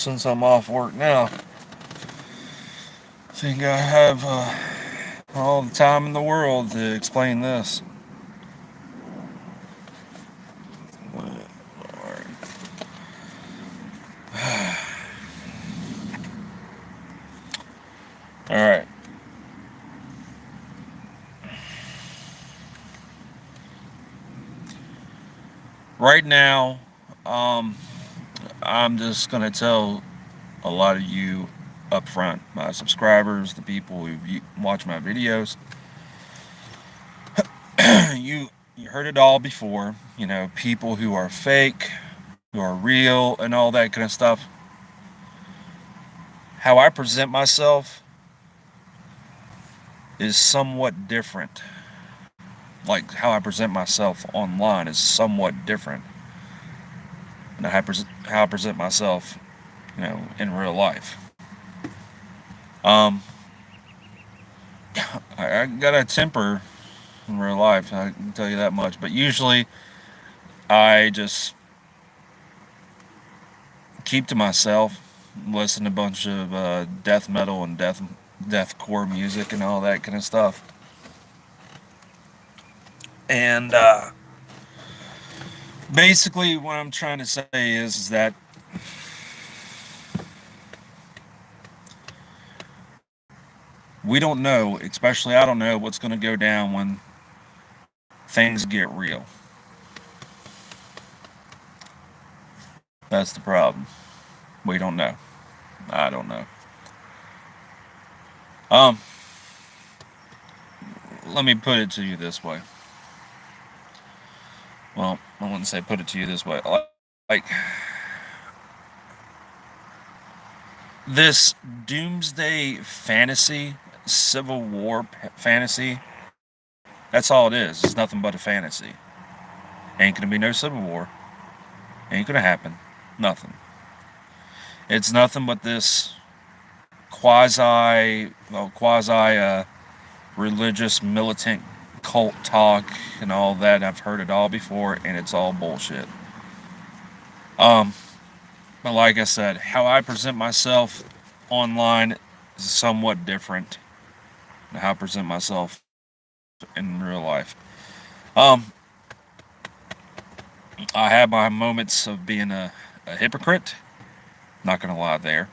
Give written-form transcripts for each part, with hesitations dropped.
since I'm off work now, I think I have all the time in the world to explain this. All right. Right now, um, I'm just gonna tell a lot of you up front, my subscribers, the people who watch my videos. You heard it all before. You know, people who are fake, who are real, and all that kind of stuff. How I present myself is somewhat different. Like how I present myself online is somewhat different than how I present myself, in real life. Um, I got a temper in real life. I can tell you that much. But usually, I just keep to myself, listen to a bunch of death metal and deathcore music and all that kind of stuff. And basically, what I'm trying to say is that we don't know, especially I don't know what's going to go down when things get real. That's the problem. We don't know. I don't know. Um, Let me put it to you this way. Well, I wouldn't say put it to you this way. Like this doomsday fantasy, Civil War fantasy. That's all it is. It's nothing but a fantasy. Ain't gonna be no Civil War. Ain't gonna happen. Nothing. It's nothing but this quasi religious militant cult talk and all that. I've heard it all before, and it's all bullshit. Um, but like I said, how I present myself online is somewhat different than how I present myself in real life. Um, I have my moments of being a hypocrite. Not gonna lie there.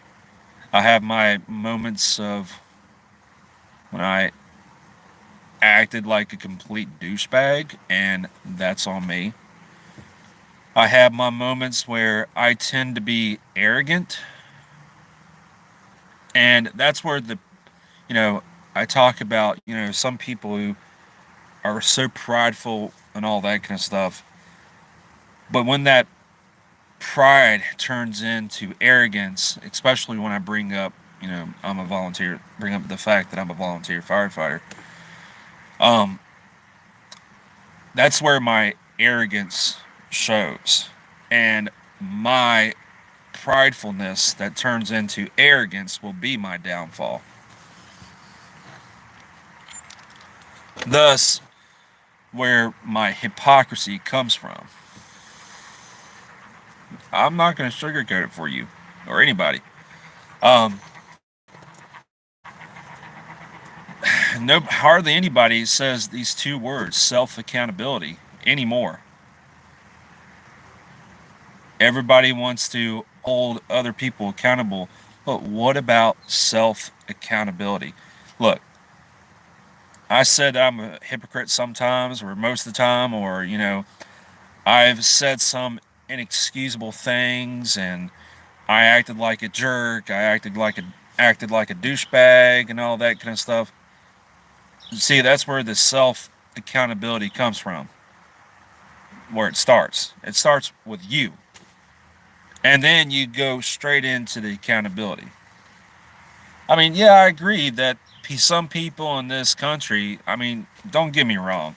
I have my moments of when I acted like a complete douchebag, and that's on me. I have my moments where I tend to be arrogant, and that's where you know, I talk about, some people who are so prideful and all that kind of stuff. But when that pride turns into arrogance, especially when I bring up, bring up the fact that I'm a volunteer firefighter, um, that's where my arrogance shows. And my pridefulness that turns into arrogance will be my downfall. Thus, where my hypocrisy comes from. I'm not going to sugarcoat it for you or anybody. Um, no, hardly anybody says these two words, self accountability, anymore. Everybody wants to hold other people accountable, but what about self accountability? Look, I said I'm a hypocrite sometimes, or most of the time, or I've said some inexcusable things, and I acted like a jerk. I acted like a douchebag, and all that kind of stuff. See, that's where the self accountability comes from. Where it starts. It starts with you, and then you go straight into the accountability. I mean, yeah, I agree that some people in this country. I mean, don't get me wrong.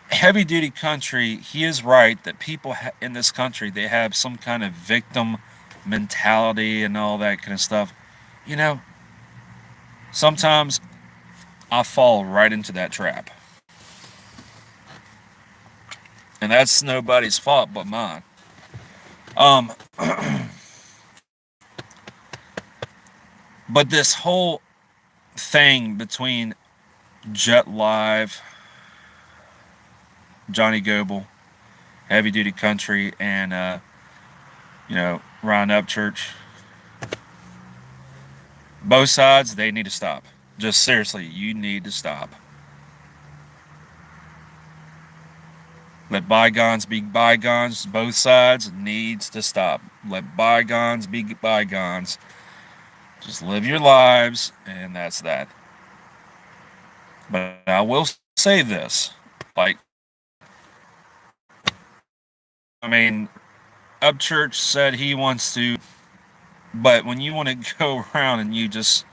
Heavy duty country, he is right that people in this country, they have some kind of victim mentality and all that kind of stuff. You know, sometimes I fall right into that trap. And that's nobody's fault but mine. Um But this whole thing between Jet Live, Johnny Goble, Heavy Duty Country, and Ryan Upchurch, both sides, they need to stop. Just seriously, you need to stop. Let bygones be bygones. Both sides needs to stop. Let bygones be bygones. Just live your lives, and that's that. But I will say this, like, I mean, Upchurch said he wants to, but when you want to go around and you just,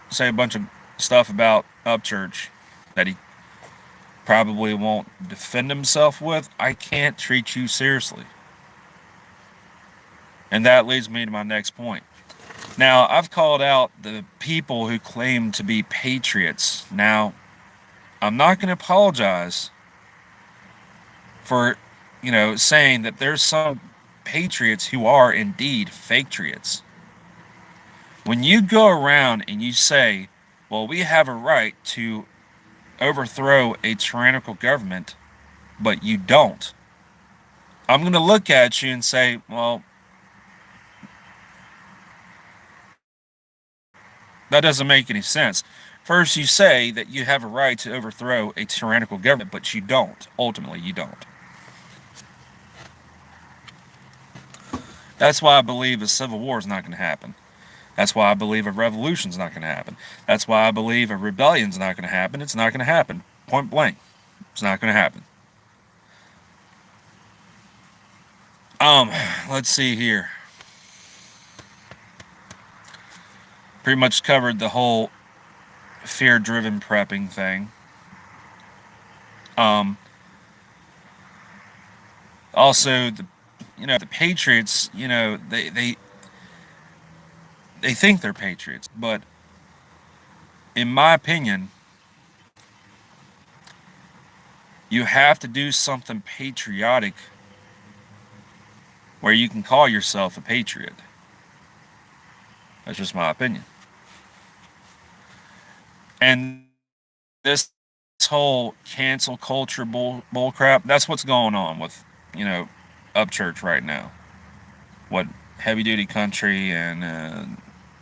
say a bunch of stuff about Upchurch that he probably won't defend himself with, I can't treat you seriously. And that leads me to my next point. Now, I've called out the people who claim to be patriots. Now, I'm not going to apologize for, saying that there's some patriots who are indeed fake patriots. When you go around and you say, well, we have a right to overthrow a tyrannical government, but you don't, I'm going to look at you and say, well, that doesn't make any sense. First, you say that you have a right to overthrow a tyrannical government, but you don't. Ultimately, you don't. That's why I believe a civil war is not going to happen. That's why I believe a revolution is not going to happen. That's why I believe a rebellion is not going to happen. It's not going to happen. Point blank. It's not going to happen. Let's see here. Pretty much covered the whole fear-driven prepping thing. Also, the Patriots, they think they're patriots, but in my opinion, you have to do something patriotic where you can call yourself a patriot. That's just my opinion. And this whole cancel culture bull crap, that's what's going on with, Upchurch right now. What Heavy Duty Country and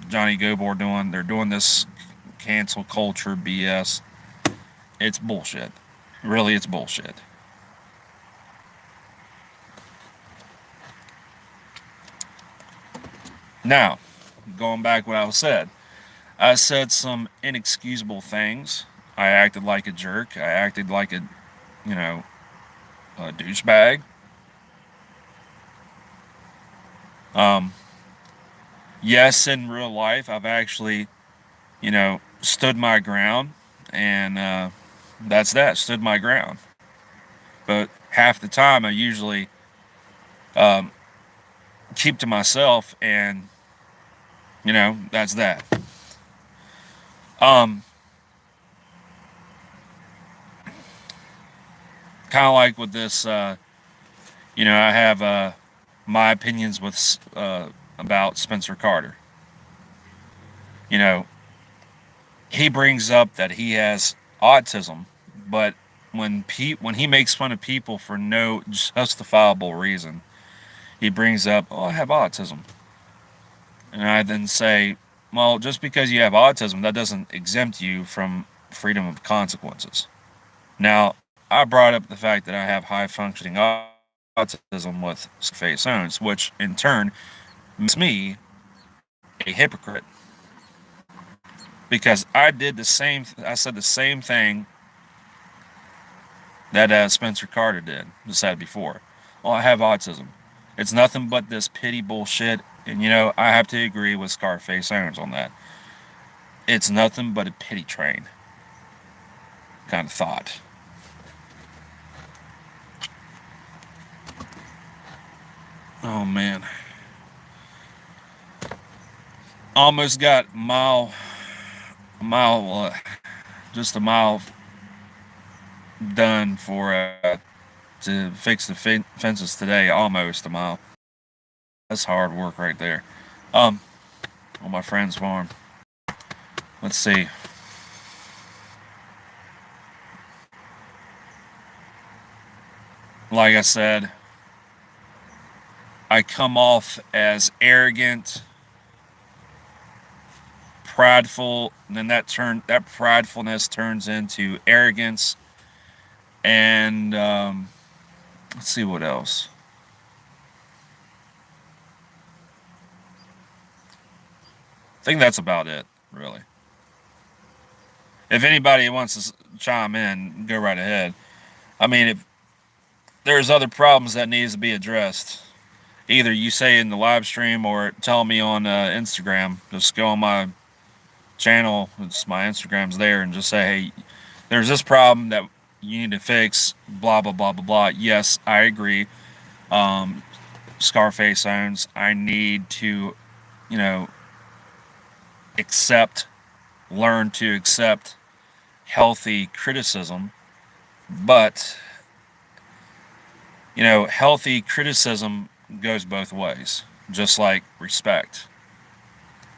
Johnny Goble are doing, they're doing this cancel culture BS. It's bullshit. Really, it's bullshit. Now, going back what I said some inexcusable things. I acted like a jerk. I acted like a douchebag. Yes, in real life, I've actually, stood my ground, and that's that, stood my ground. But half the time, I usually um, keep to myself, and, that's that. Um, kind of like with this, I have my opinions with about Spencer Carter. You know, he brings up that he has autism, but when he makes fun of people for no justifiable reason, he brings up, "Oh, I have autism," and I then say, "Well, just because you have autism, that doesn't exempt you from freedom of consequences." Now, I brought up the fact that I have high functioning autism with face zones, which in turn makes me a hypocrite because I did the same. I said the same thing that Spencer Carter said before. Well, I have autism. It's nothing but this pity bullshit, and I have to agree with Scarface Owens on that. It's nothing but a pity train kind of thought. Oh man, almost got just a mile done for to fix the fences today. Almost a mile. That's hard work right there. Um, on my friend's farm. Let's see. Like I said, I come off as arrogant, prideful, and then that pridefulness turns into arrogance, and let's see what else. I think that's about it, really. If anybody wants to chime in, go right ahead. I mean, if there's other problems that needs to be addressed, either you say in the live stream or tell me on Instagram. Just go on my channel. It's my Instagram's there, and just say, hey, there's this problem that you need to fix. Blah blah blah blah blah. Yes, I agree. Um, Scarface owns. I need to, you know, learn to accept healthy criticism, but healthy criticism goes both ways, just like respect.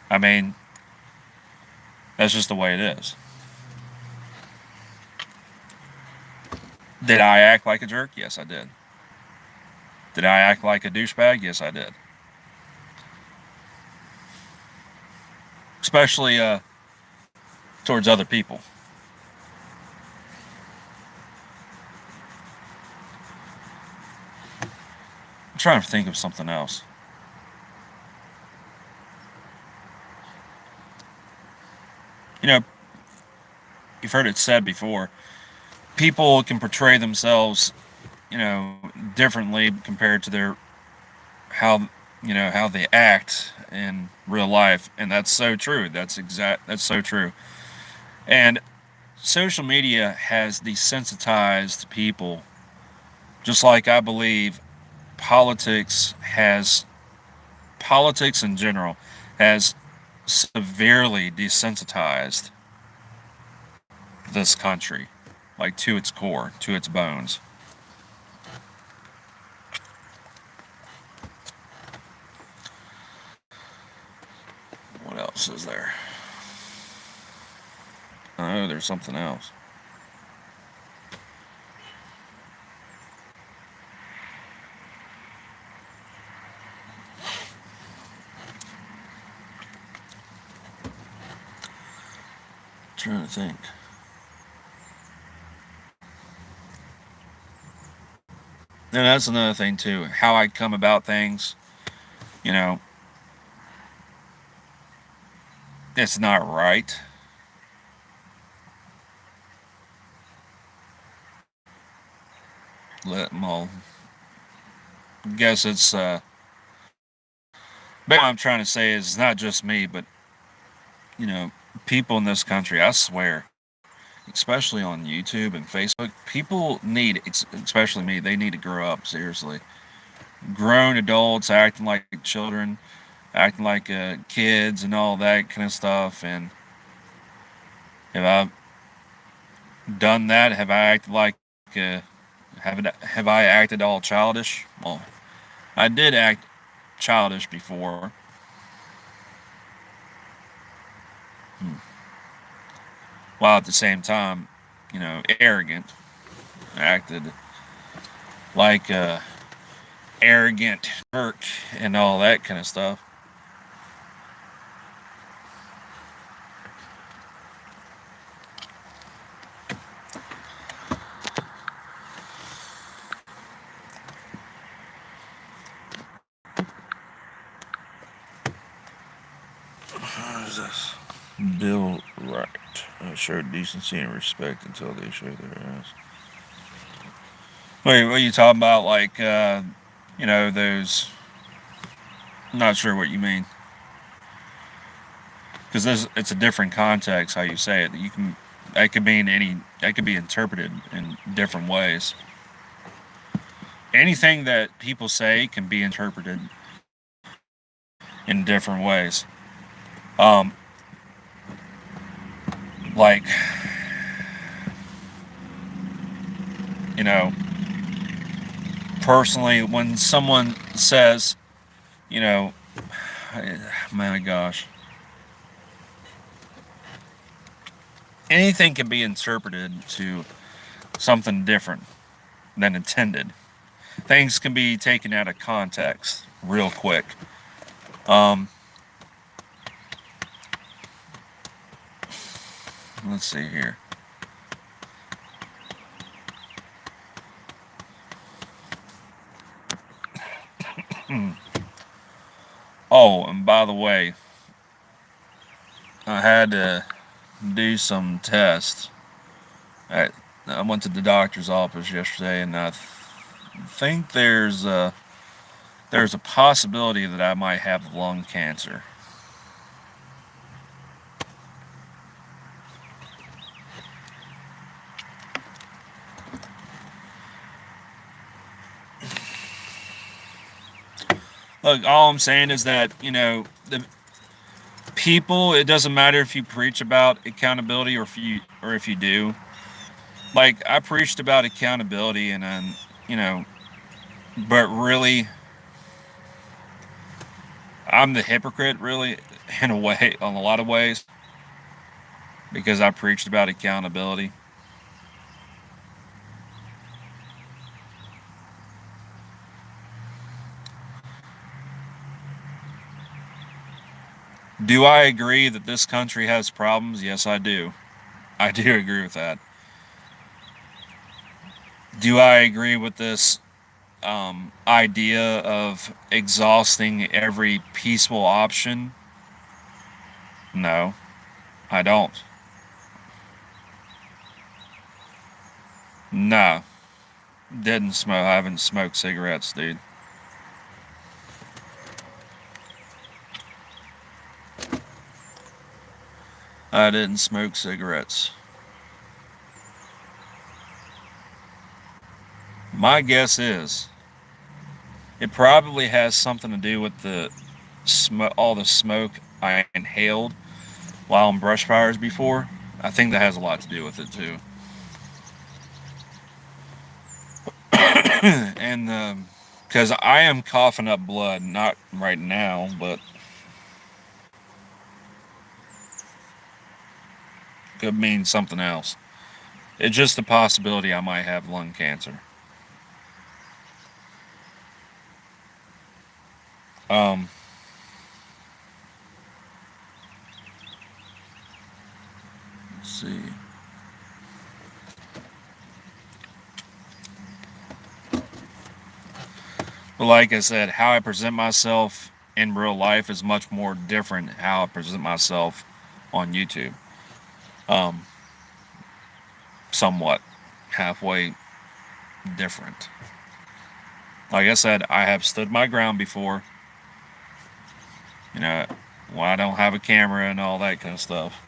I mean, that's just the way it is. Did I act like a jerk? Yes, I did. Did I act like a douchebag? Yes, I did. Especially towards other people. I'm trying to think of something else. You've heard it said before, people can portray themselves, differently compared to their how they act in real life, and that's so true. That's so true. And social media has desensitized people, just like I believe politics in general has severely desensitized this country, like to its core, to its bones. What else is there? Oh, there's something else. I'm trying to think. And that's another thing too. How I come about things, you know, it's not right. Well, I guess it's but what I'm trying to say is not just me, but people in this country, I swear, especially on YouTube and Facebook, people need, especially me, they need to grow up, seriously. Grown adults acting like children, acting like kids and all that kind of stuff. And have I done that? Have I acted like, have I acted all childish? Well, I did act childish before. Hmm. While at the same time, arrogant. I acted like a arrogant jerk and all that kind of stuff. What is this? Bill Wright. Showed decency and respect until they showed their ass. Wait, what are you talking about? Like, those. I'm not sure what you mean. Because it's a different context how you say it. That could mean that could be interpreted in different ways. Anything that people say can be interpreted in different ways. Like, personally, when someone says, my gosh, anything can be interpreted to something different than intended. Things can be taken out of context real quick. Um, let's see here. Oh, and by the way, I had to do some tests. I, I went to the doctor's office yesterday, and I think there's a possibility that I might have lung cancer. Look, all I'm saying is that the people. It doesn't matter if you preach about accountability or if you do. Like I preached about accountability, and then you know, but really, I'm the hypocrite, really, in a way, in a lot of ways, because I preached about accountability. Do I agree that this country has problems? Yes, I do. I do agree with that. Do I agree with this idea of exhausting every peaceful option? No, I don't. No, didn't smoke. I haven't smoked cigarettes, dude. I didn't smoke cigarettes. My guess is it probably has something to do with all the smoke I inhaled while on brush fires before. I think that has a lot to do with it too. And because I am coughing up blood, not right now, but could mean something else. It's just a possibility I might have lung cancer. Um, let's see. But like I said, how I present myself in real life is much more different how I present myself on YouTube. Um, somewhat halfway different. Like I said, I have stood my ground before. You know, when I don't have a camera and all that kind of stuff.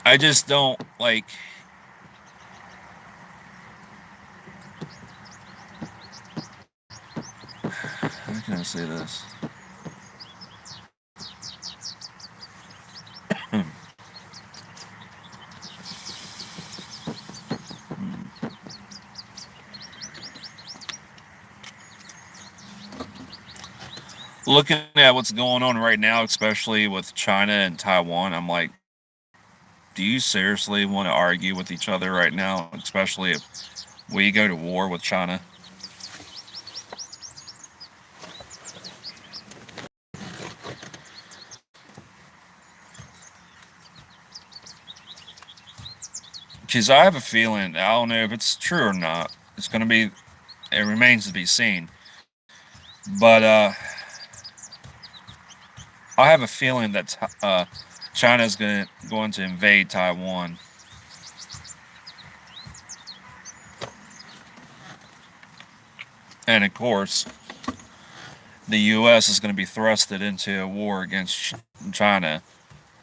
I just don't like. How can I say this? Looking at what's going on right now, especially with China and Taiwan, I'm like, do you seriously want to argue with each other right now, especially if we go to war with China? Because I have a feeling, I don't know if it's true or not. It's going to be, it remains to be seen. But I have a feeling that China is going to invade Taiwan. And of course, the U.S. is going to be thrusted into a war against China.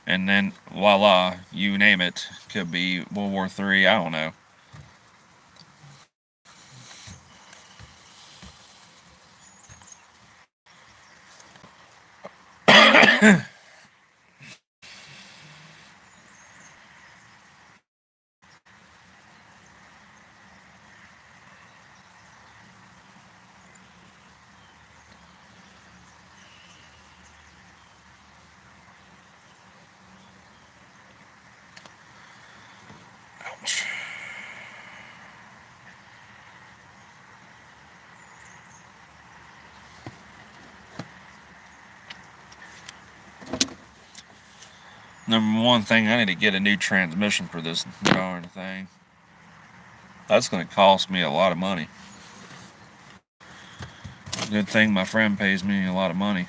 And then, voila, you name it. Could be World War III. I don't know. Number one thing, I need to get a new transmission for this darn thing. That's going to cost me a lot of money. Good thing my friend pays me a lot of money.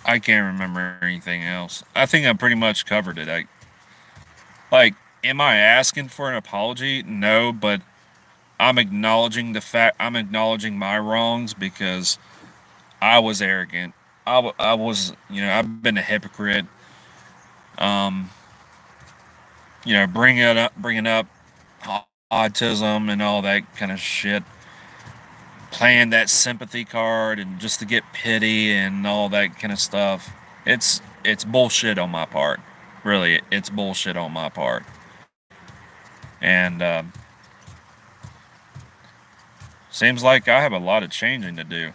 I can't remember anything else. I think I pretty much covered it. Like, am I asking for an apology? No, but I'm acknowledging the fact. I'm acknowledging my wrongs because I was arrogant. I was, I've been a hypocrite. Um, bringing up autism and all that kind of shit, playing that sympathy card and just to get pity and all that kind of stuff. It's bullshit on my part. Really, it's bullshit on my part. And seems like I have a lot of changing to do.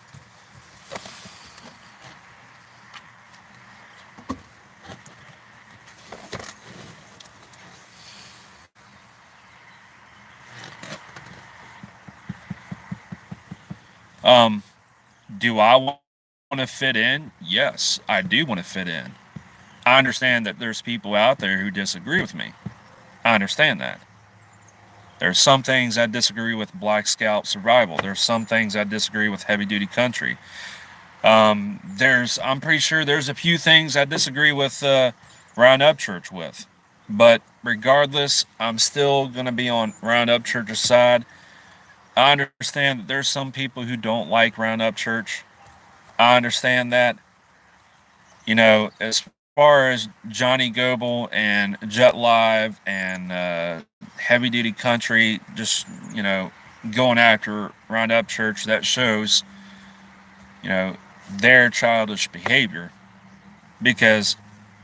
Um, do I want to fit in? Yes, I do want to fit in. I understand that there's people out there who disagree with me. I understand that. There's some things I disagree with Black Scout Survival. There's some things I disagree with Heavy Duty Country. I'm pretty sure there's a few things I disagree with Roundup Church with. But regardless, I'm still going to be on Roundup Church's side. I understand that there's some people who don't like Roundup Church. I understand that. As far as Johnny Goble and Jet Live and Heavy Duty Country, just, going after Roundup Church, that shows, their childish behavior because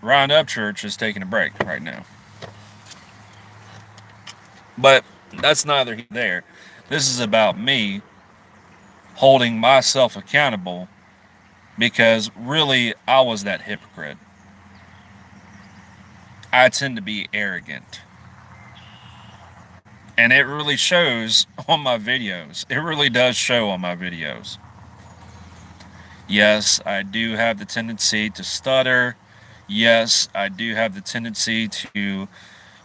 Roundup Church is taking a break right now. But that's neither here nor there. This is about me holding myself accountable because really I was that hypocrite. I tend to be arrogant. And it really shows on my videos. It really does show on my videos. Yes, I do have the tendency to stutter. Yes, I do have the tendency to,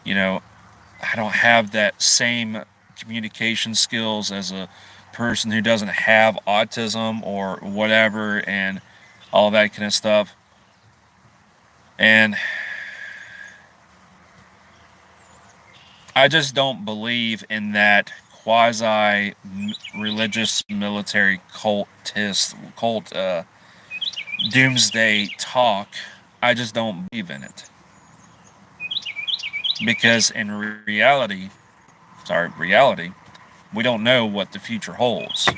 I don't have that same communication skills as a person who doesn't have autism or whatever and all that kind of stuff. And I just don't believe in that quasi religious military cult doomsday talk. I just don't believe in it. Because in reality, we don't know what the future holds.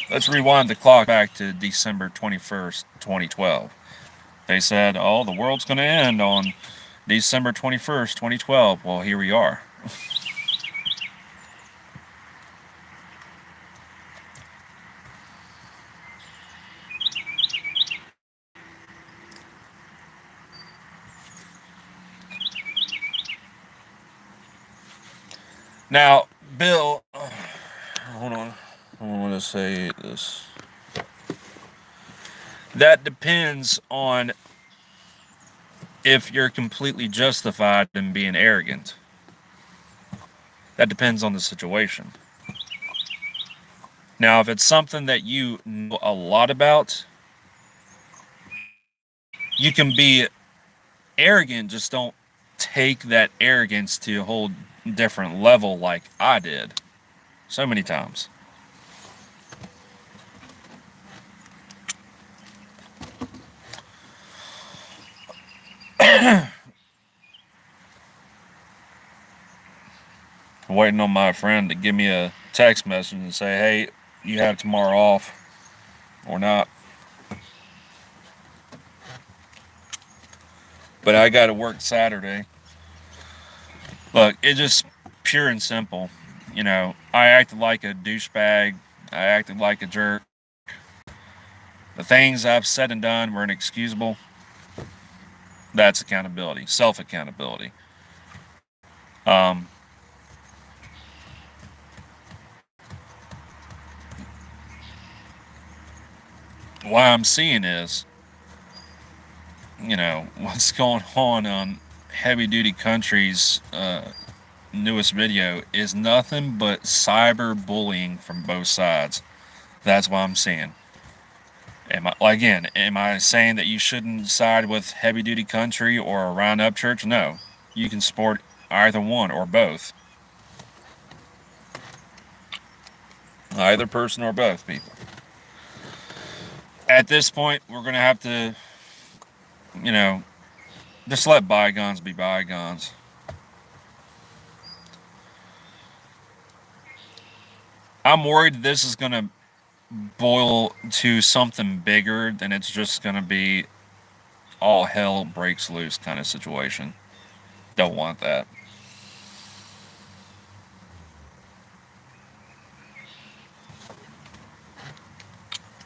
Let's rewind the clock back to December 21st, 2012. They said, oh, the world's going to end on December 21st, 2012. Well, here we are. Now, Bill, hold on. I want to say this. That depends on if you're completely justified in being arrogant. That depends on the situation. Now, if it's something that you know a lot about, you can be arrogant, just don't take that arrogance to a whole different level like I did so many times. Waiting on my friend to give me a text message and say, hey, you have tomorrow off or not. But I got to work Saturday. Look, it's just pure and simple. I acted like a douchebag. I acted like a jerk. The things I've said and done were inexcusable. That's accountability, self accountability. what I'm seeing is, what's going on Heavy Duty Country's newest video is nothing but cyber bullying from both sides. That's what I'm seeing. Am I saying that you shouldn't side with Heavy Duty Country or a Roundup Church? No. You can support either one or both. Either person or both people. At this point, we're going to have to, just let bygones be bygones. I'm worried this is going to boil to something bigger than it's just going to be all hell breaks loose kind of situation. Don't want that.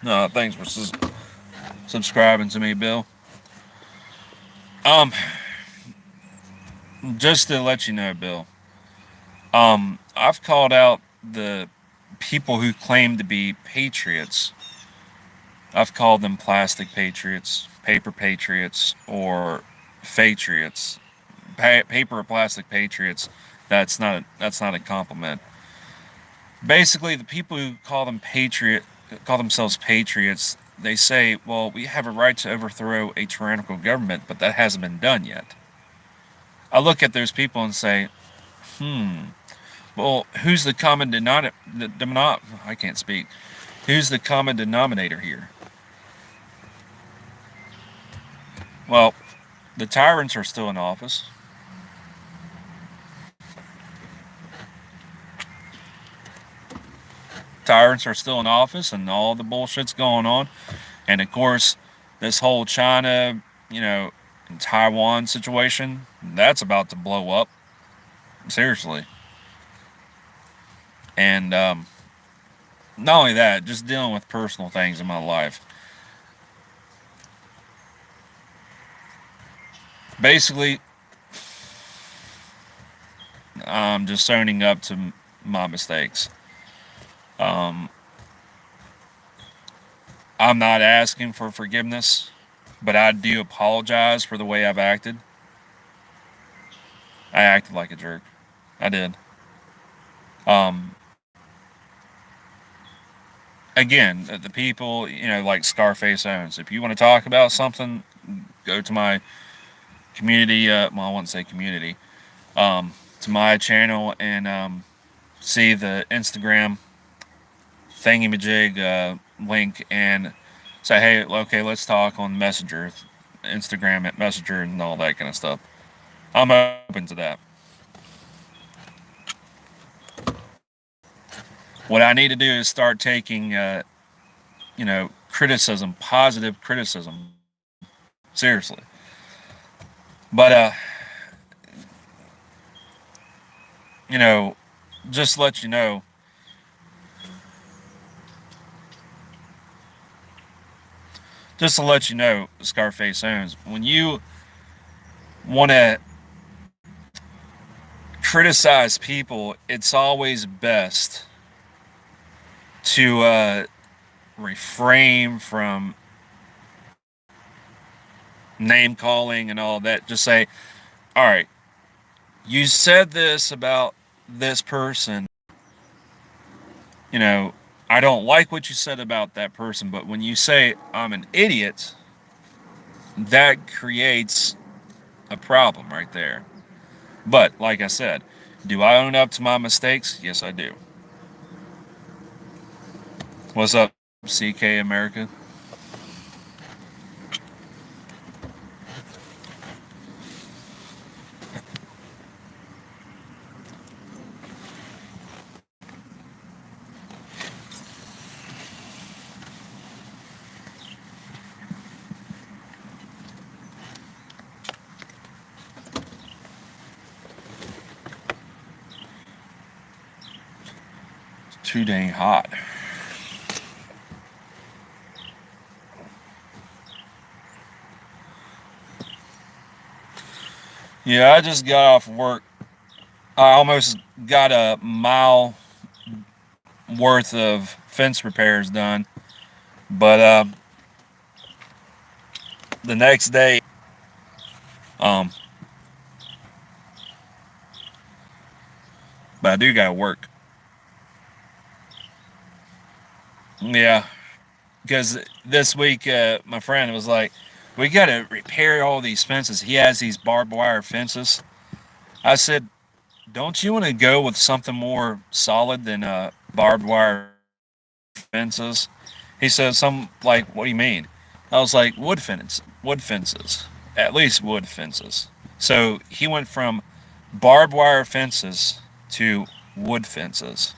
No, thanks for subscribing to me, Bill. Just to let you know, Bill. I've called out the people who claim to be patriots. I've called them plastic patriots, paper patriots, or patriots. Paper or plastic patriots. That's not a compliment. Basically, the people who call themselves patriots, they say, well, we have a right to overthrow a tyrannical government, but that hasn't been done yet. I look at those people and say, well, who's the common denominator? I can't speak. Who's the common denominator here? Well, the tyrants are still in office. Tyrants are still in office, and all the bullshit's going on. And of course, this whole China, and Taiwan situation, that's about to blow up. Seriously. And not only that, just dealing with personal things in my life. Basically, I'm just owning up to my mistakes. I'm not asking for forgiveness, but I do apologize for the way I've acted. I acted like a jerk. I did. Again, the people, like Scarface Owens, if you want to talk about something, go to my community, well, I wouldn't say community, to my channel and see the Instagram thingy-majig link and say, hey, okay, let's talk on Messenger, Instagram at Messenger and all that kind of stuff. I'm open to that. What I need to do is start taking, criticism, positive criticism, seriously. But, just to let you know, Scarface Owens, when you want to criticize people, it's always best to refrain from name calling and all that. Just say, all right, you said this about this person. I don't like what you said about that person, but when you say I'm an idiot, that creates a problem right there. But like I said, do I own up to my mistakes? Yes, I do. What's up, CK America? It's too dang hot. Yeah, I just got off work. I almost got a mile worth of fence repairs done, but The next day, um, but I do gotta work. Yeah, because this week, my friend was like, "We gotta repair all these fences." He has these barbed wire fences. I said, "Don't you want to go with something more solid than barbed wire fences?" He said, "Some like, what do you mean?" I was like, wood fences, at least wood fences." So he went from barbed wire fences to wood fences,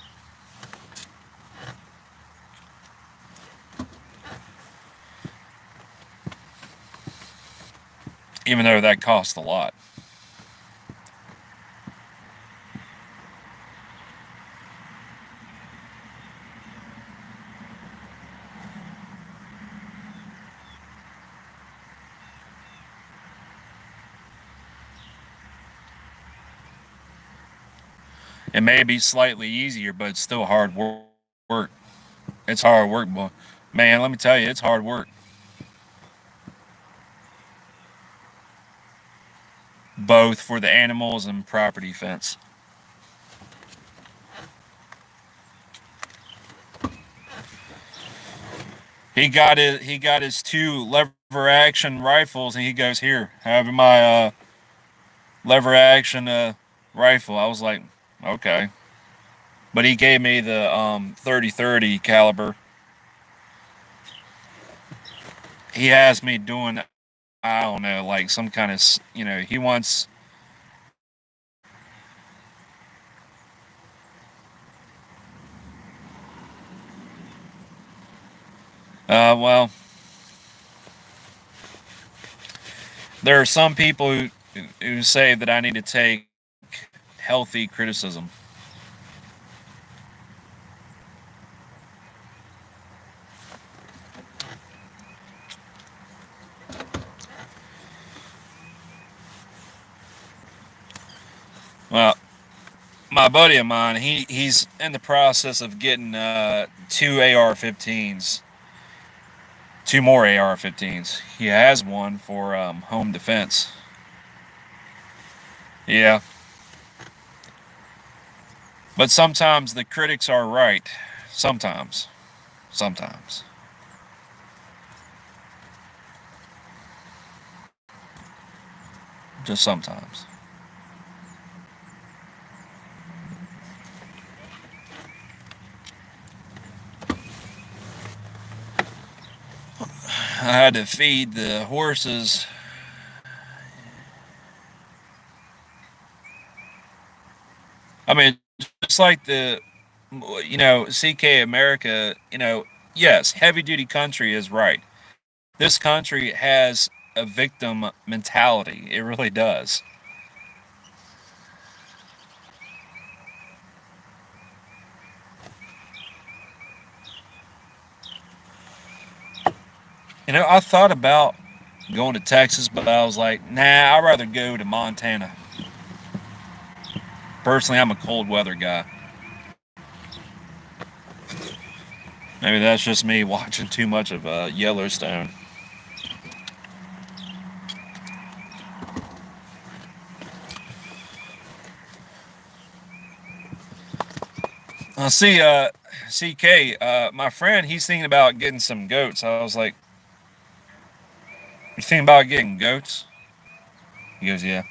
even though that cost a lot. It may be slightly easier, but it's still hard work. It's hard work, boy. Man, let me tell you, it's hard work. Both for the animals and property fence. He got his two lever action rifles, and he goes, "Here, have my lever action rifle." I was like, "Okay," but he gave me the 30-30 caliber. He has me doing, I don't know, like some kind of, he wants. Well, there are some people who say that I need to take healthy criticism. Well, my buddy of mine, he's in the process of getting two AR-15s, two more AR-15s. He has one for home defense. Yeah, but sometimes the critics are right. Sometimes, sometimes, just sometimes. I had to feed the horses. I mean, just like CK America, yes, heavy duty country is right. This country has a victim mentality. It really does. I thought about going to Texas, but I was like, nah, I'd rather go to Montana. Personally, I'm a cold weather guy. Maybe that's just me watching too much of Yellowstone. See, CK, my friend, he's thinking about getting some goats. I was like, you thinking about getting goats? He goes, yeah.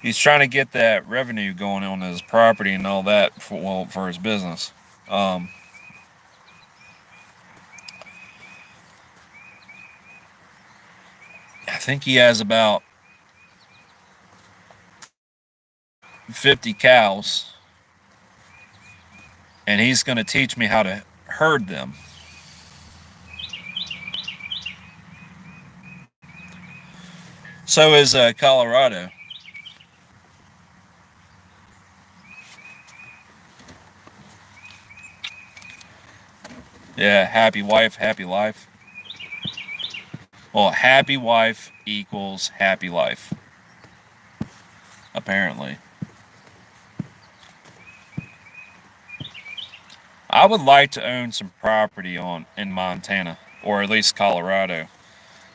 He's trying to get that revenue going on his property and all that for his business. Um, I think he has about 50 cows, and he's going to teach me how to herd them. So is Colorado. Yeah, happy wife, happy life. Well, happy wife equals happy life, apparently. I would like to own some property in Montana. or at least Colorado,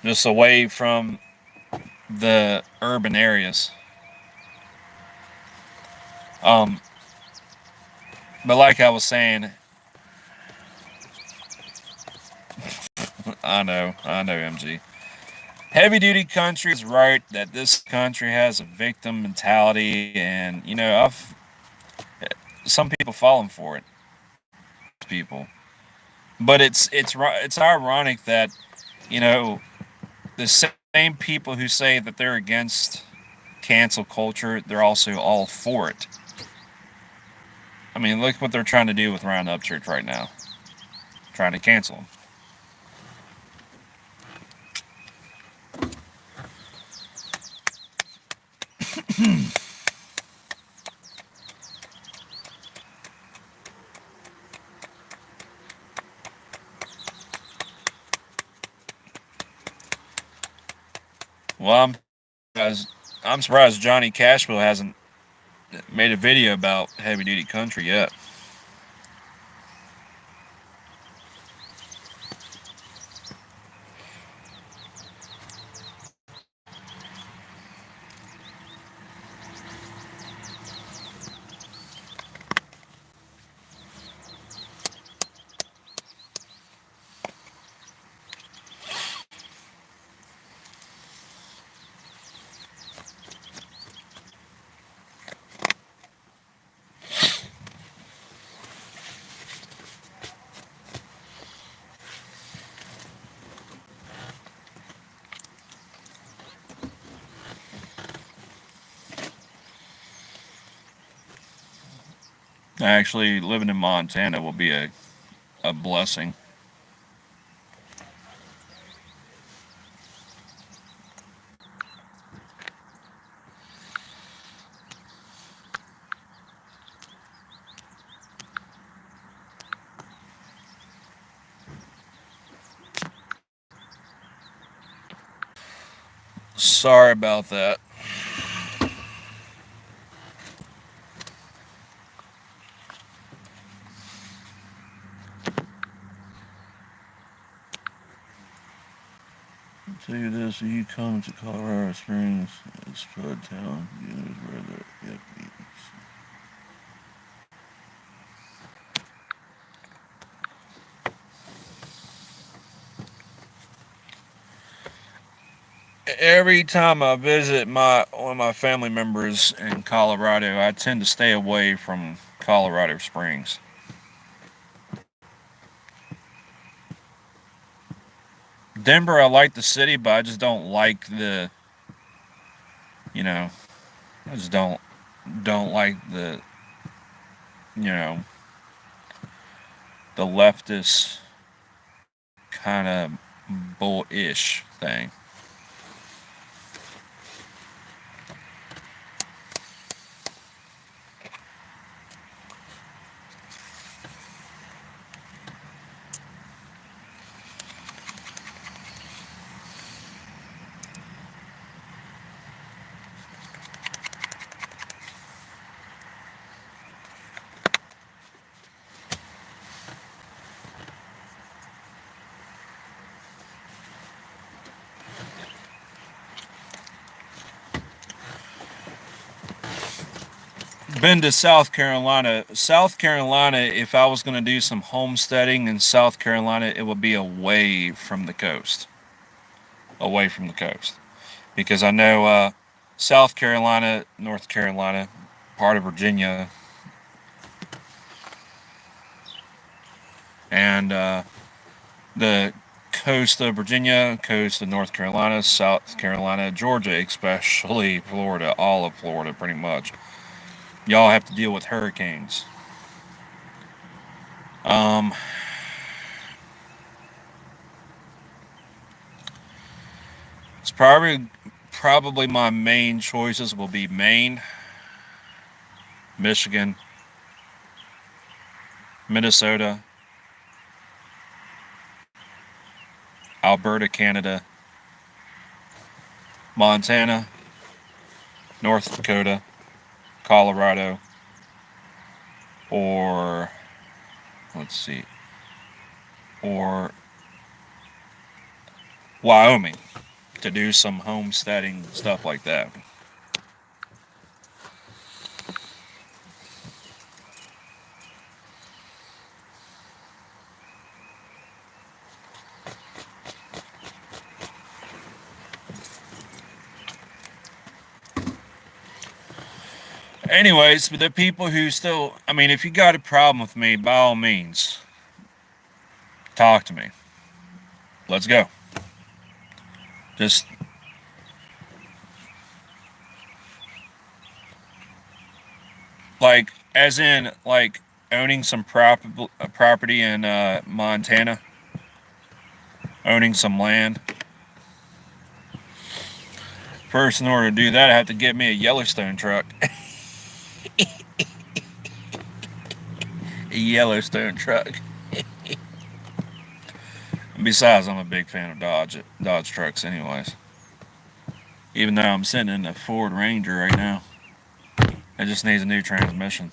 just away from the urban areas. Um, but like I was saying, I know, MG. Heavy duty country is right that this country has a victim mentality, and I've some people falling for it, people. But it's ironic that you know the same people who say that they're against cancel culture, they're also all for it. I mean, look what they're trying to do with Round Upchurch right now, trying to cancel them. Well, surprised, I'm surprised Johnny Cashville hasn't made a video about heavy duty country yet. Actually, living in Montana will be a blessing. Sorry about that. I'll tell you this: if you come to Colorado Springs, it's Spud Town. Is where the yep meetings. Every time I visit one of my family members in Colorado, I tend to stay away from Colorado Springs. Denver, I like the city, but I just don't like you know, I just don't like you know, the leftist kind of bullish thing. Been to South Carolina. South Carolina, if I was going to do some homesteading in South Carolina, it would be away from the coast. Away from the coast. Because I know South Carolina, North Carolina, part of Virginia, and the coast of Virginia, coast of North Carolina, South Carolina, Georgia, especially Florida, all of Florida, pretty much. Y'all have to deal with hurricanes. Um, it's probably my main choices will be Maine, Michigan, Minnesota, Alberta, Canada, Montana, North Dakota, Colorado, or let's see, or Wyoming to do some homesteading stuff like that. Anyways, but the people who still, I mean, if you got a problem with me, by all means, talk to me. Let's go. Just like, as in, like, owning some property in Montana, owning some land. First, in order to do that, I have to get me a Yellowstone truck. A Yellowstone truck. And besides, I'm a big fan of Dodge trucks, anyways. Even though I'm sitting in a Ford Ranger right now, it just needs a new transmission.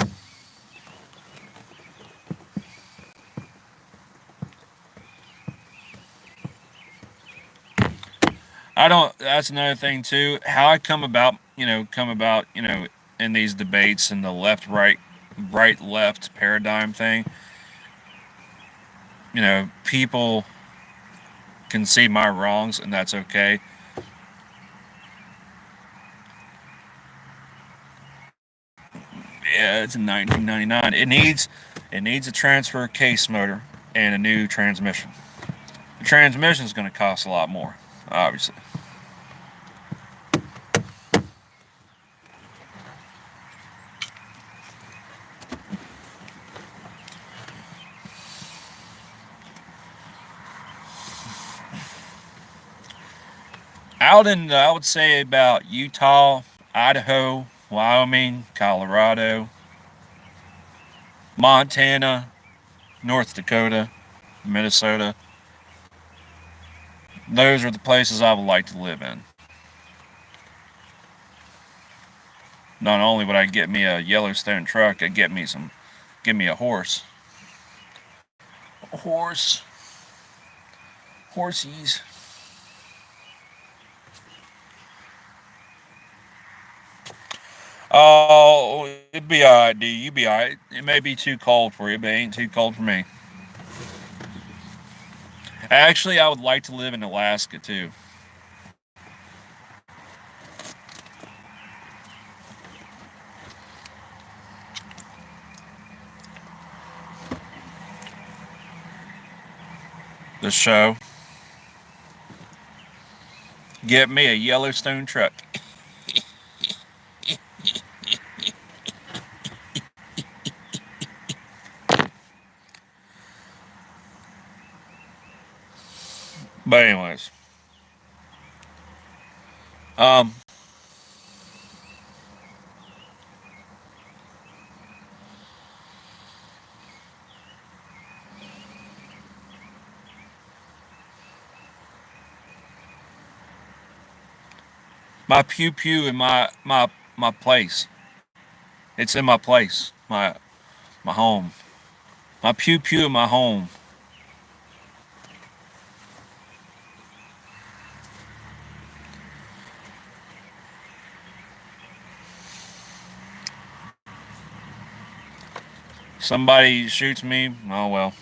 I don't. That's another thing too. How I come about, in these debates and the left, right, left paradigm thing. People can see my wrongs, and that's okay. Yeah, it's in 1999. It needs a transfer case motor and a new transmission. The transmission is going to cost a lot more, obviously. Out in, I would say, about Utah, Idaho, Wyoming, Colorado, Montana, North Dakota, Minnesota. Those are the places I would like to live in. Not only would I get me a Yellowstone truck, I'd give me a horse. A horse. Horsies. Oh, it'd be alright, dude. You'd be alright. It may be too cold for you, but it ain't too cold for me. Actually, I would like to live in Alaska too. The show. Get me a Yellowstone truck. But anyways, um, my pew pew in my place. It's in my place. My home. My pew pew in my home. Somebody shoots me. Oh well.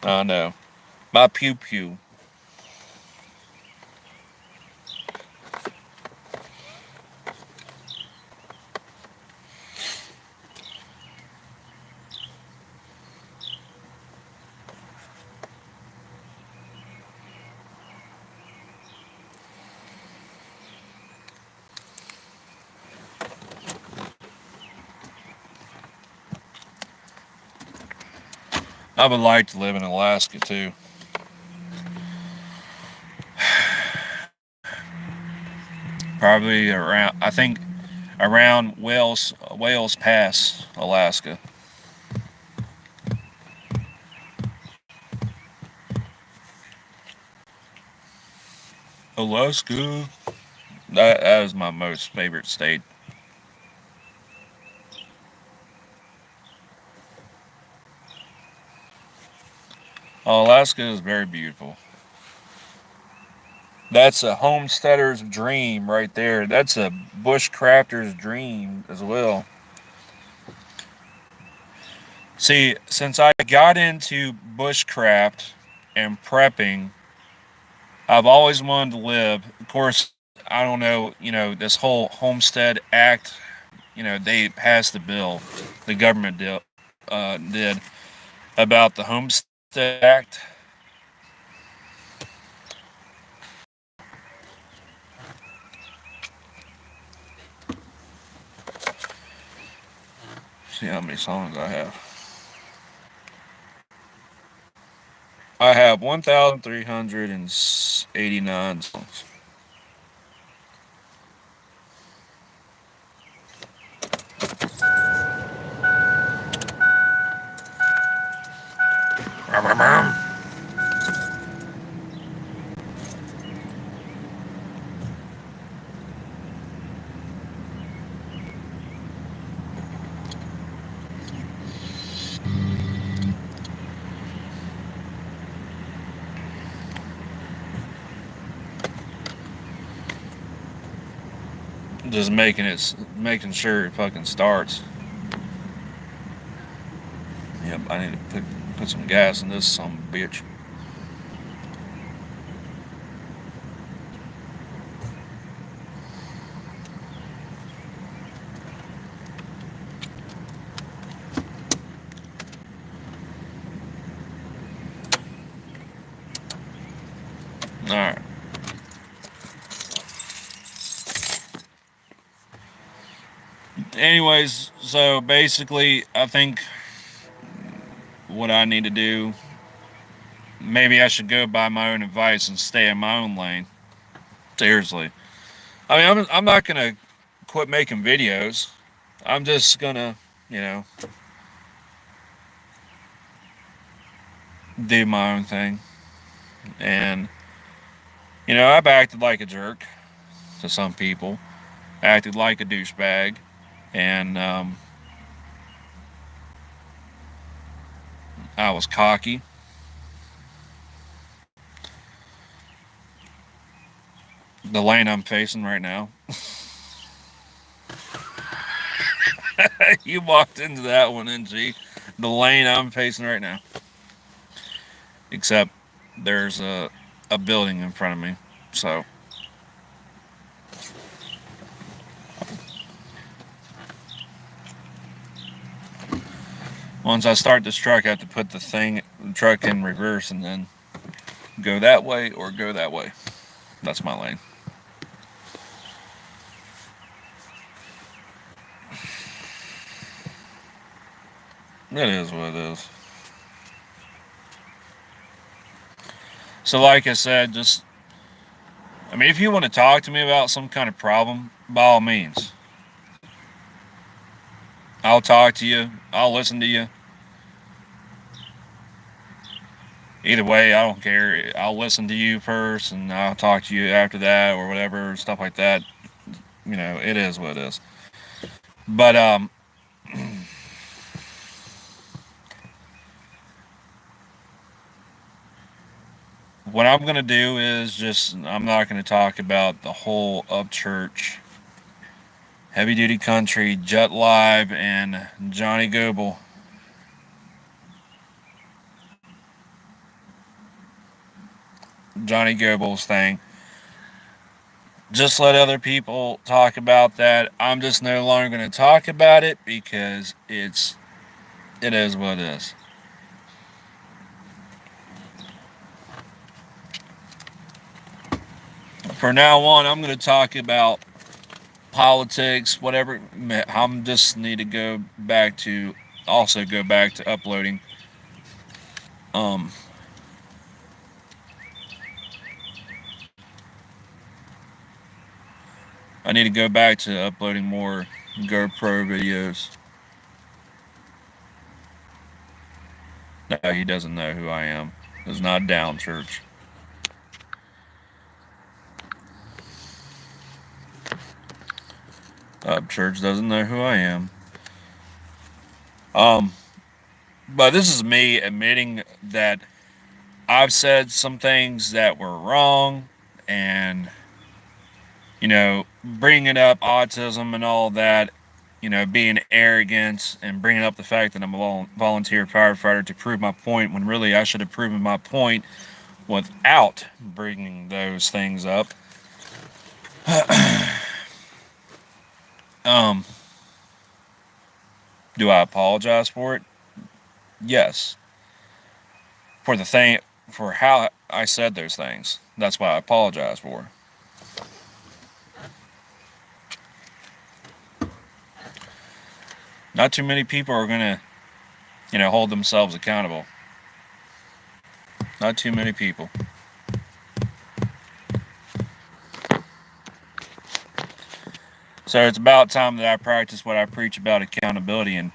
I know. My pew pew. I would like to live in Alaska too. Probably around. I think around Wales Pass, Alaska. Alaska. That is my most favorite state. Alaska is very beautiful. That's a homesteader's dream right there. That's a bushcrafter's dream as well. See, since I got into bushcraft and prepping, I've always wanted to live. Of course, I don't know, this whole Homestead Act, they passed the bill, the government did about the Homestead Act. See how many songs I have. I have 1,389 songs. Just making sure it fucking starts. Yep, I need to put some gas in this some bitch. All right. Anyways, so basically, I think what I need to do, maybe I should go by my own advice and stay in my own lane. Seriously. I mean, I'm not gonna quit making videos. I'm just gonna, you know, do my own thing. And I've acted like a jerk to some people, acted like a douchebag, and I was cocky. The lane I'm facing right now. You walked into that one, NG. The lane I'm facing right now. Except there's a building in front of me. So once I start this truck, I have to put the truck in reverse and then go that way or go that way. That's my lane. It is what it is. So, like I said, if you want to talk to me about some kind of problem, by all means, I'll talk to you. I'll listen to you. Either way, I don't care. I'll listen to you first and I'll talk to you after that or whatever, stuff like that. It is what it is. But, what I'm going to do is I'm not going to talk about the whole Upchurch, Heavy Duty Country, Jet Live, and Johnny Goebel. Johnny Goebel's thing. Just let other people talk about that. I'm just no longer going to talk about it because it is what it is. For now on, I'm going to talk about politics, whatever. I'm just need to go back to uploading. Um, I need to go back to uploading more GoPro videos. No, he doesn't know who I am. It's not Down Church. Church doesn't know who I am. But this is me admitting that I've said some things that were wrong, and bringing up autism and all that, being arrogant and bringing up the fact that I'm a volunteer firefighter to prove my point when really I should have proven my point without bringing those things up. um, do I apologize for it? Yes. For the thing, for how I said those things. That's why I apologize for. Not too many people are gonna, hold themselves accountable. Not too many people. So it's about time that I practice what I preach about accountability and,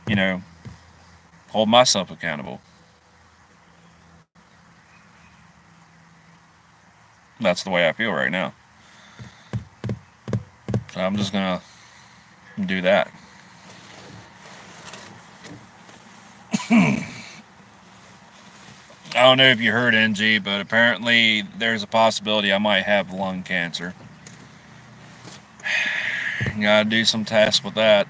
you know, hold myself accountable. That's the way I feel right now. So I'm just gonna do that. I don't know if you heard NG, but apparently there's a possibility I might have lung cancer. Gotta do some tests with that.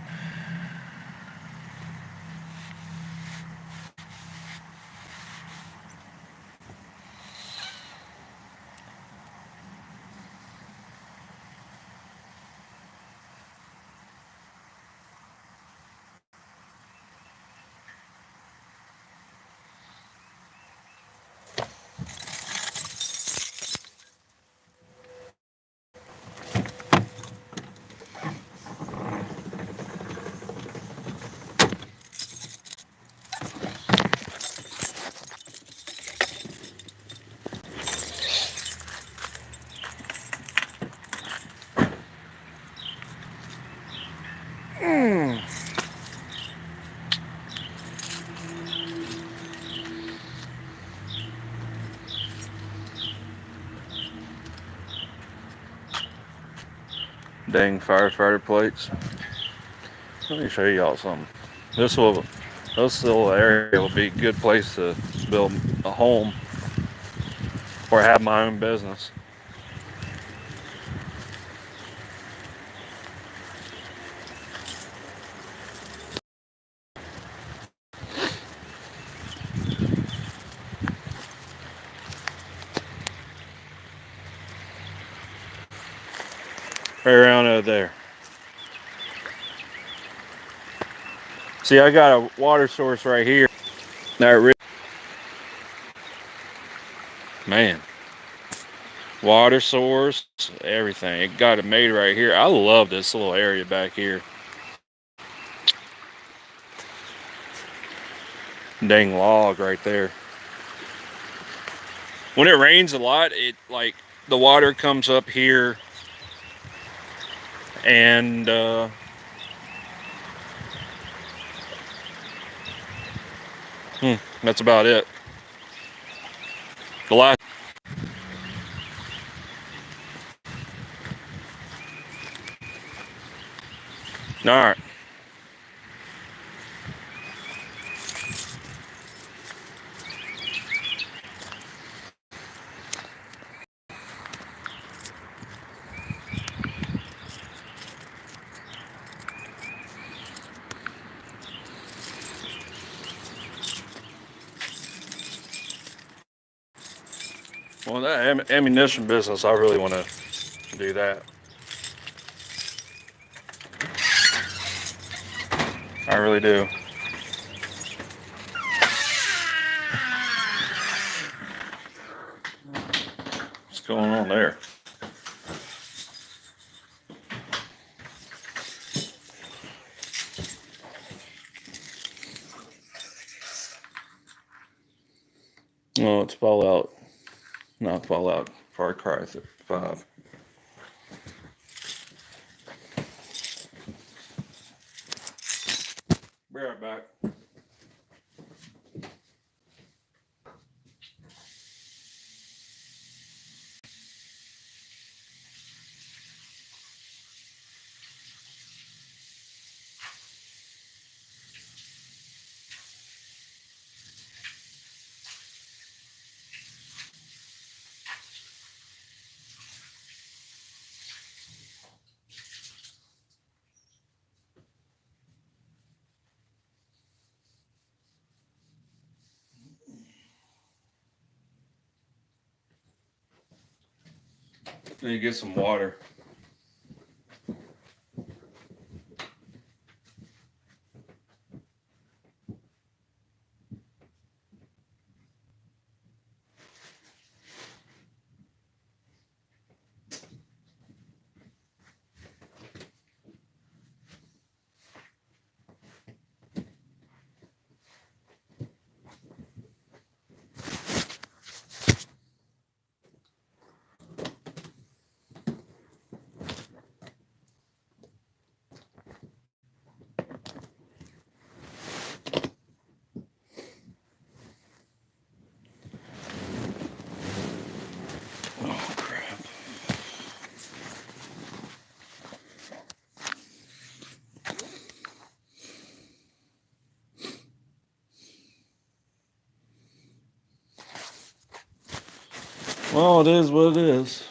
Dang firefighter plates. Let me show y'all something. This little area will be a good place to build a home or have my own business. Right around over there. See, I got a water source right here. Man, water source, everything. It got it made right here. I love this little area back here. Dang log right there. When it rains a lot, it like the water comes up here, and that's about it. The last. All right. Well, that ammunition business, I really want to do that. I really do. What's going on there? Oh, it's Fallout. Not Fallout. Far Cry 5. Be right back. Let me get some water. Oh, crap. Well, it is what it is.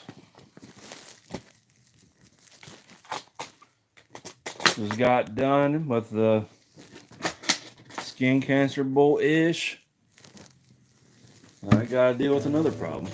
Just got done with the skin cancer bull-ish. I gotta deal with another problem.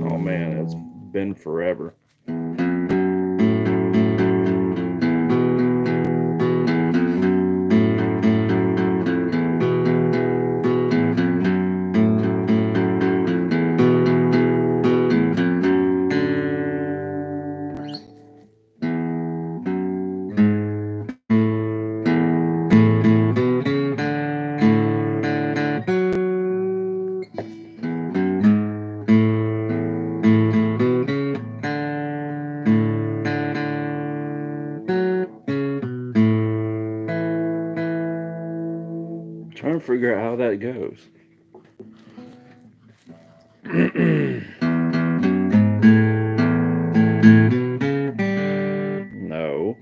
Oh man, it's been forever. Trying to figure out how that goes. No.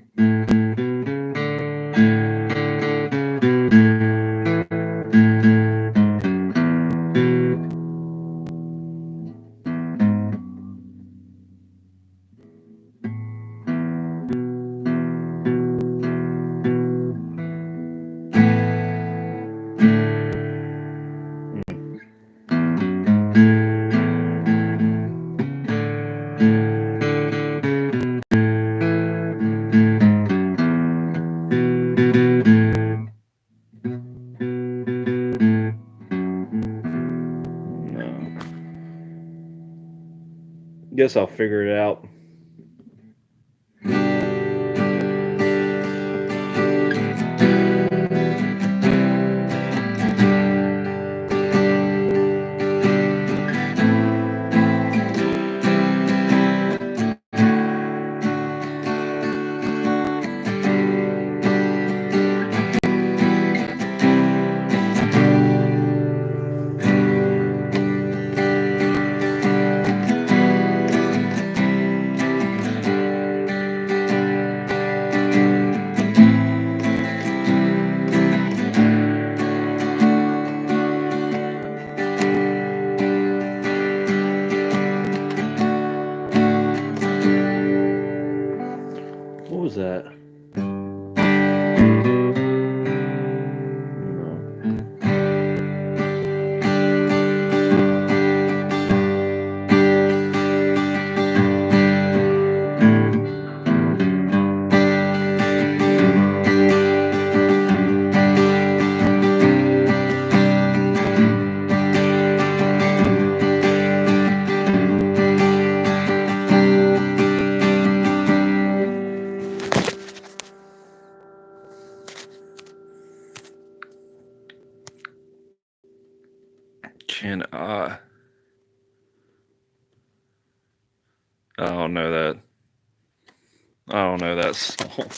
No. Guess I'll figure it out. What was that? No. Can I? I don't know that. I don't know that song.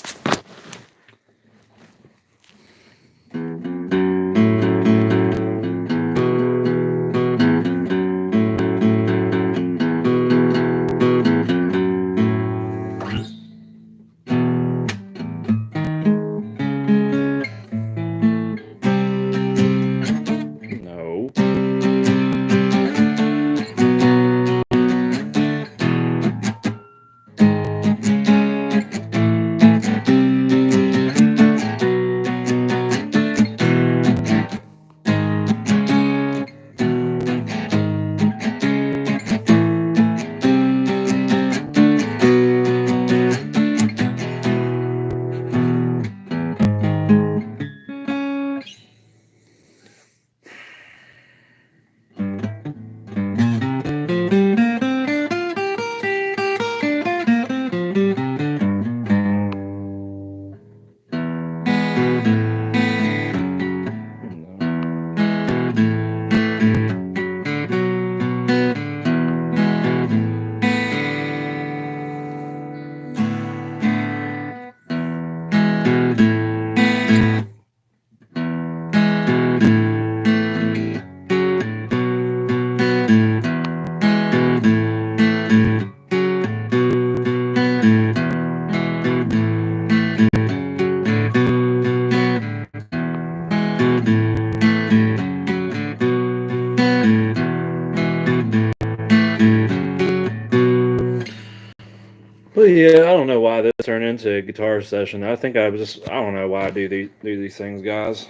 No. But yeah, I don't know why this turned into a guitar session. I think I don't know why I do these things, guys.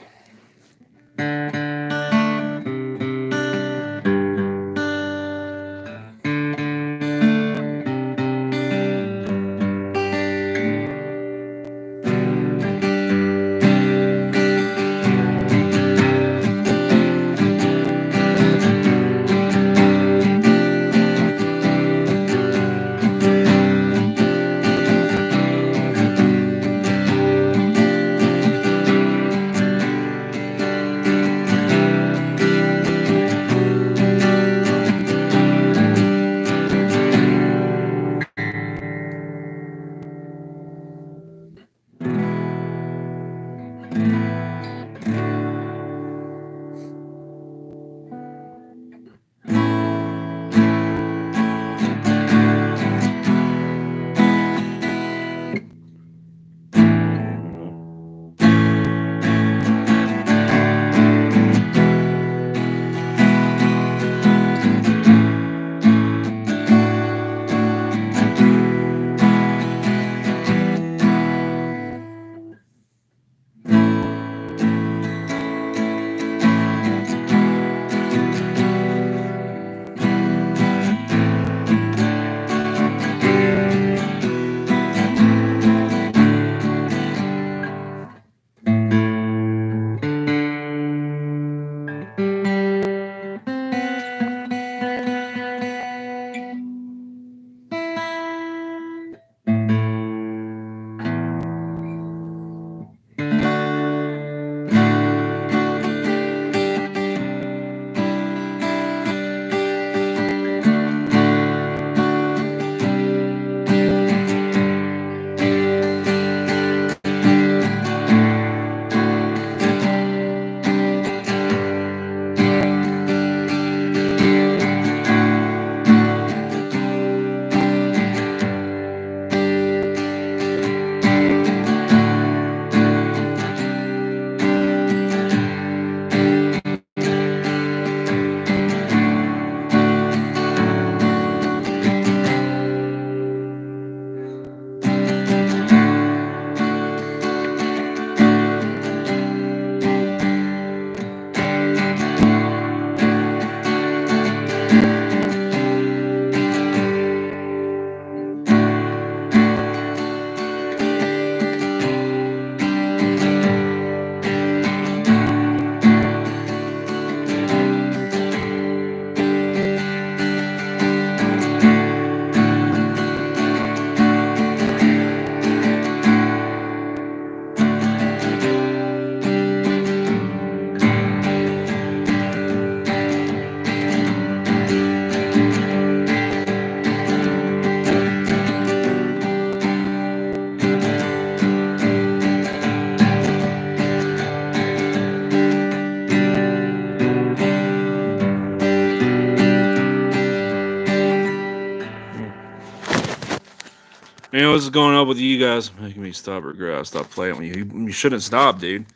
Man, what's going on with you guys? Making me stop regret. I stopped playing with you. You shouldn't stop, dude.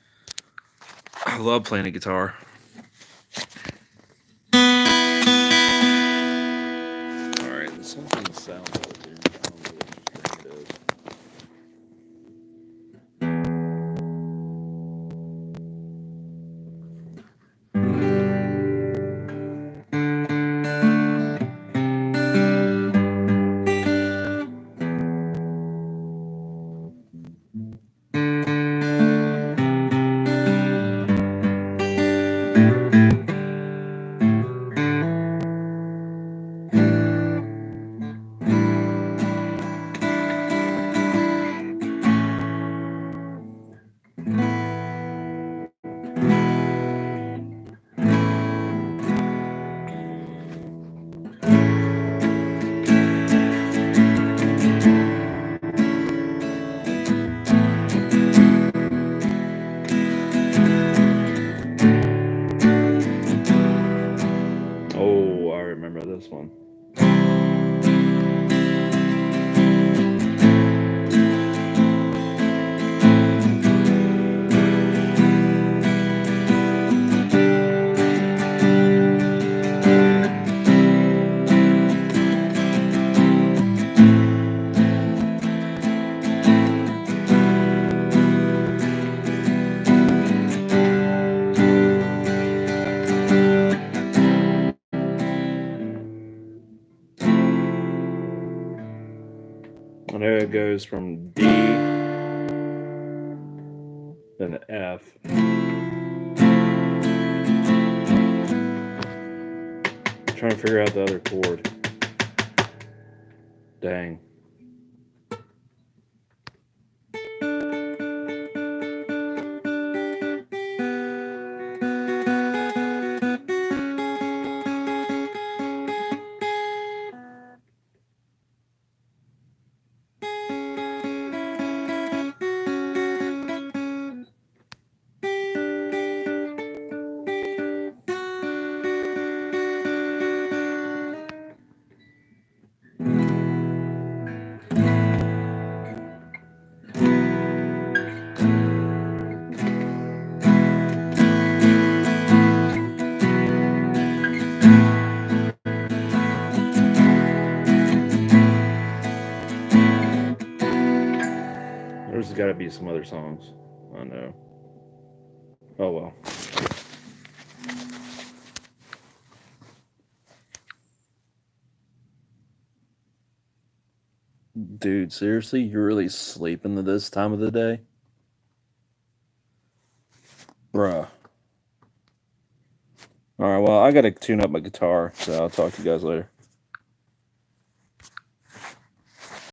I love playing the guitar. Alright, something sounds good, dude. I don't know what string it is. Oh, I remember this one. I know it goes from D, then F. I'm trying to figure out the other chord. Dang. There's got to be some other songs. I know. Oh well. Dude, seriously, you're really sleeping at this time of the day? Bruh. Alright, well, I gotta tune up my guitar, so I'll talk to you guys later.